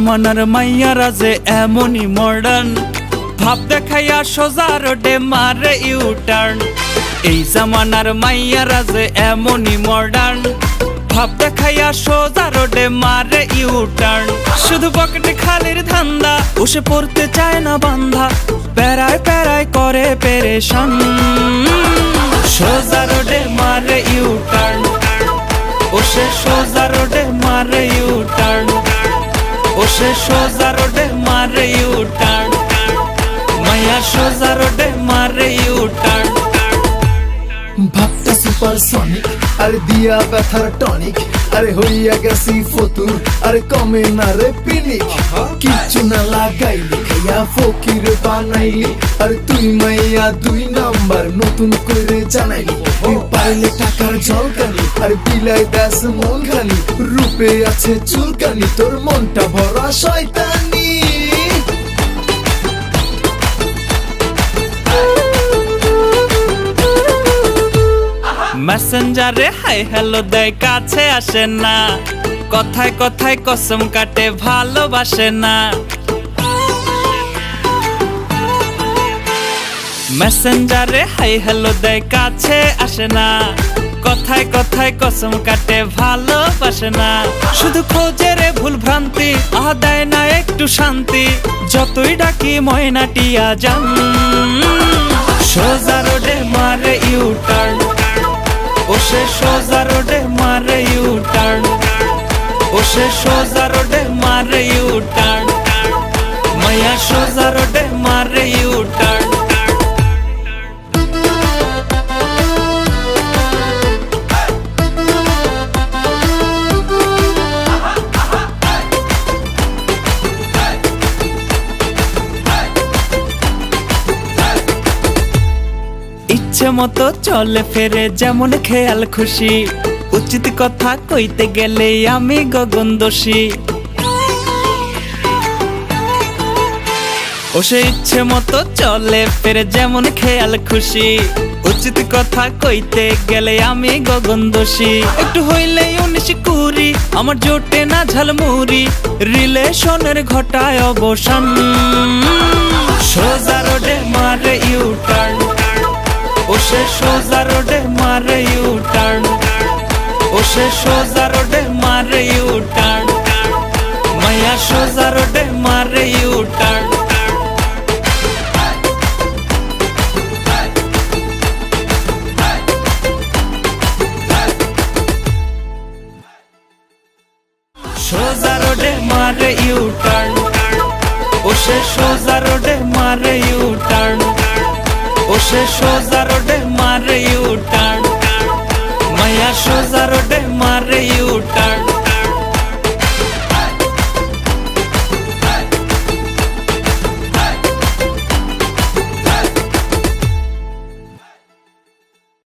জামানার মাইয়ারা যে এমনই মডার্ন, ভাব দেখাইয়া সোজা রোডে মারে ইউটার্ন। এই জামানার মাইয়ারা যে এমনই মডার্ন, ভাব দেখাইয়া সোজা রোডে মারে ইউটার্ন। শুধু পকেটে খালির ধান্দা, বসে পড়তে চায় না বান্ধা, প্যারায় প্যারায় করে পেরেশান। সোজা রোডে মারে ইউটার্ন, বসে সোজা রোডে মারে ইউটার্ন, বসে সোজা রোডে মারে ইউটার্ন, মাইয়া সোজা রোডে মারে ইউটার্ন। ভাবটা সুপারসনিক, আরে দিয়া ব্যথার টনিক, আরে হইয়া গেছি ফতুর, আরে কমে না রে পিনিক। কিচ্ছু না লাগাইলি খাইয়া ফকির বানাইলি, আরে তুই মাইয়া 2 নাম্বার নতুন করে জানাইলি। তুই পাইলে টাকার ঝলকানি, আরে বিলাই দাস মন খালি, রূপে আছে চুলকানি, তোর মনটা ভরা শয়তানি। মেসেঞ্জারে হাই হ্যালো দেয়, কাছে আসে না, কথায় কথায় কসম কাটে, ভালোবাসে না। মেসেঞ্জারে হাই হ্যালো দেয়, কাছে আসে না, কথায় কথায় কসম কাটে, ভালোবাসে না। শুধু খোঁজে রে ভুল ভ্রান্তি, আহা দেয় না একটু শান্তি, যতই ডাকি ময়নাটিয়া যান। সোজা রোডে মারে ইউটার্ন, বসে সোজা রোডে মারে ইউটার্ন, বসে সোজা রোডে মারে ইউটার্ন, মাইয়া সোজা রোডে মারে ইউটার্ন। ইচ্ছে মতো চলে ফেরে যেমন খেয়াল খুশি, উচিত কথা কইতে গেলে আমি গগন দোষী। ও সে ইচ্ছে মতো চলে ফেরে যেমন খেয়াল খুশি, উচিত কথা কইতে গেলে আমি গগন দোষী। একটু হইলে 19-20, আমার জোটে না ঝালমুড়ি, রিলেশনের ঘটায় অবসান। সোজা রোডে মারে ইউটার্ন, বসে সোজা রোডে মারে ইউটার্ন, বসে সোজা রোডে মারে ইউটার্ন, মাইয়া সোজা রোডে মারে ইউটার্ন। সোজা রোডে মারে ইউটার্ন, বসে সোজা রোডে মারে ইউটার্ন, বসে সোজা রোডে মারে ইউটার্ন।